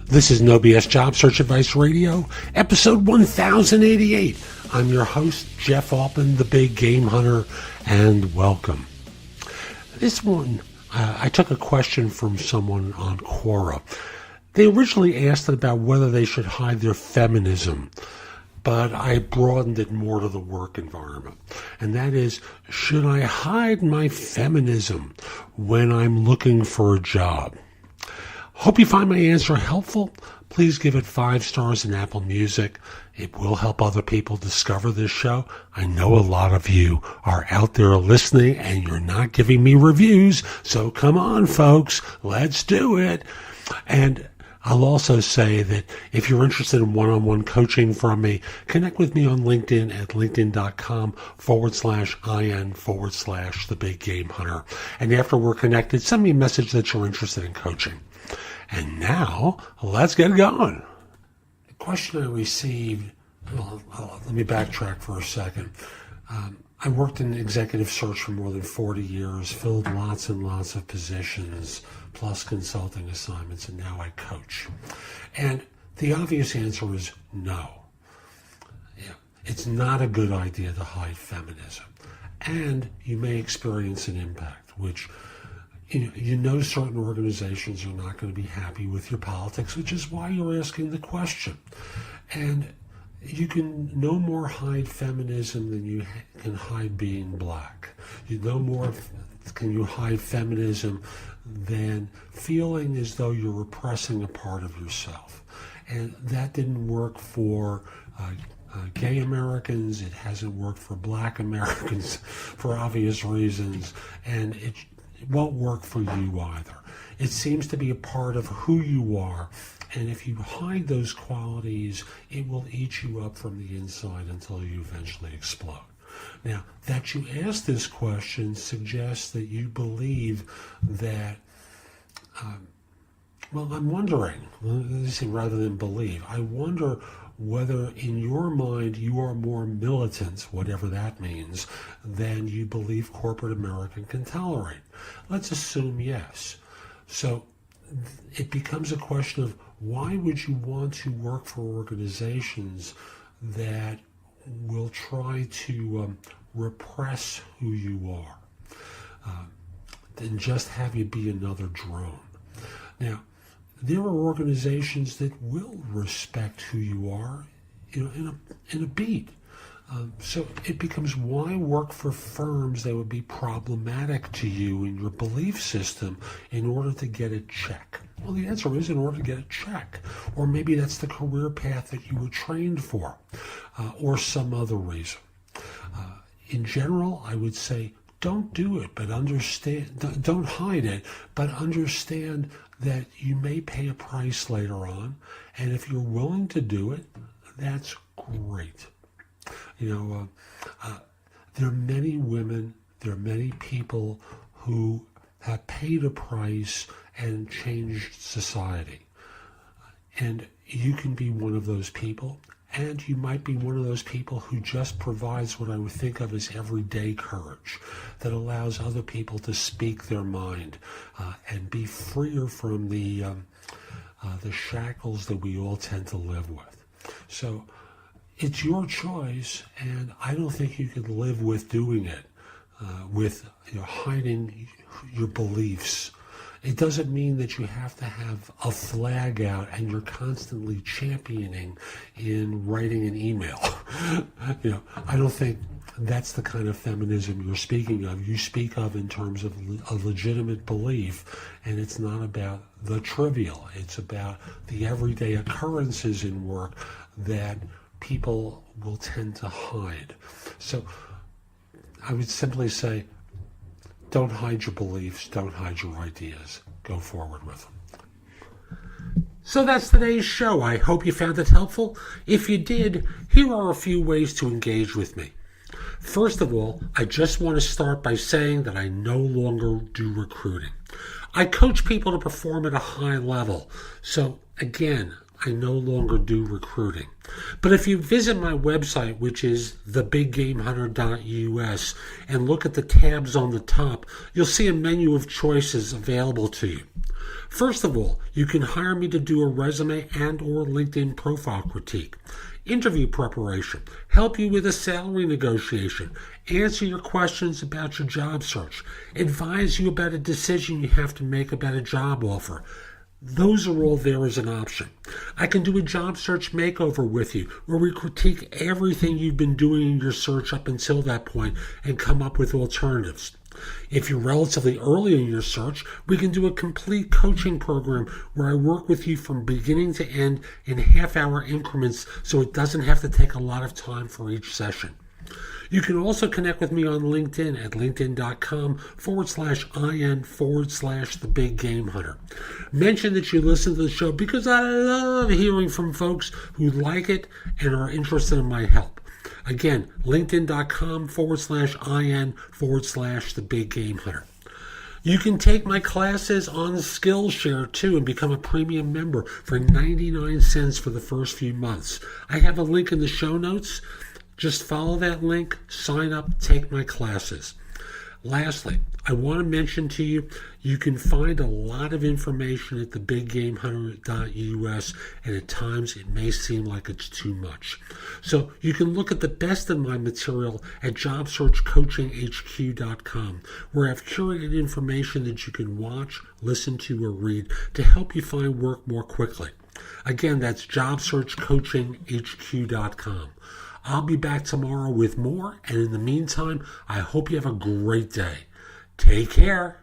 This is NoBS Job Search Advice Radio, episode 1088. I'm your host, Jeff Altman, the Big Game Hunter, and welcome. This one, I took a question from someone on Quora. They originally asked about whether they should hide their feminism, but I broadened it more to the work environment. And that is, should I hide my feminism when I'm looking for a job? Hope you find my answer helpful. Please give it 5 stars in Apple Music. It will help other people discover this show. I know a lot of you are out there listening and you're not giving me reviews. So come on, folks, let's do it. And I'll also say that if you're interested in one-on-one coaching from me, connect with me on LinkedIn at linkedin.com/IN/the Big Game Hunter. And after we're connected, send me a message that you're interested in coaching. And now, let's get going. The question I received, let me backtrack for a second. I worked in executive search for more than 40 years, filled lots and lots of positions, plus consulting assignments, and now I coach. And the obvious answer is no. Yeah, it's not a good idea to hide feminism. And you may experience an impact, which you know certain organizations are not going to be happy with your politics, which is why you're asking the question. And you can no more hide feminism than you can hide being black. You no more can you hide feminism than feeling as though you're repressing a part of yourself. And that didn't work for gay Americans. It hasn't worked for black Americans for obvious reasons. And it won't work for you either. It seems to be a part of who you are, and if you hide those qualities, it will eat you up from the inside until you eventually explode. Now, that you ask this question suggests that you believe that, I'm wondering, rather than believe, I wonder whether in your mind you are more militant, whatever that means, than you believe corporate America can tolerate. Let's assume yes. So it becomes a question of why would you want to work for organizations that will try to repress who you are than just have you be another drone. Now, there are organizations that will respect who you are, in a beat. So it becomes, why work for firms that would be problematic to you in your belief system in order to get a check? Well, the answer is in order to get a check. Or maybe that's the career path that you were trained for, or some other reason. In general, I would say don't do it, but understand, don't hide it, but understand that you may pay a price later on, and if you're willing to do it, that's great. There are many women, there are many people who have paid a price and changed society. And you can be one of those people, and you might be one of those people who just provides what I would think of as everyday courage that allows other people to speak their mind and be freer from the shackles that we all tend to live with. So it's your choice, and I don't think you can live with doing it, with hiding your beliefs. It doesn't mean that you have to have a flag out and you're constantly championing in writing an email. I don't think that's the kind of feminism you're speaking of. You speak of in terms of a legitimate belief, and it's not about the trivial. It's about the everyday occurrences in work that people will tend to hide. So I would simply say, don't hide your beliefs, don't hide your ideas. Go forward with them. So that's today's show. I hope you found it helpful. If you did, here are a few ways to engage with me. First of all, I just want to start by saying that I no longer do recruiting. I coach people to perform at a high level. So again, I no longer do recruiting. But if you visit my website, which is thebiggamehunter.us, and look at the tabs on the top, you'll see a menu of choices available to you. First of all, you can hire me to do a resume and or LinkedIn profile critique, interview preparation, help you with a salary negotiation, answer your questions about your job search, advise you about a decision you have to make about a job offer. Those are all there as an option. I can do a job search makeover with you where we critique everything you've been doing in your search up until that point and come up with alternatives. If you're relatively early in your search, we can do a complete coaching program where I work with you from beginning to end in half-hour increments so it doesn't have to take a lot of time for each session. You can also connect with me on LinkedIn at linkedin.com/IN/thebiggamehunter. Mention that you listen to the show because I love hearing from folks who like it and are interested in my help. Again, linkedin.com/IN/thebiggamehunter. You can take my classes on Skillshare too and become a premium member for 99 cents for the first few months. I have a link in the show notes. Just follow that link, sign up, take my classes. Lastly, I want to mention to you, you can find a lot of information at thebiggamehunter.us, and at times it may seem like it's too much. So you can look at the best of my material at JobSearchCoachingHQ.com, where I've curated information that you can watch, listen to, or read to help you find work more quickly. Again, that's JobSearchCoachingHQ.com. I'll be back tomorrow with more, and in the meantime, I hope you have a great day. Take care.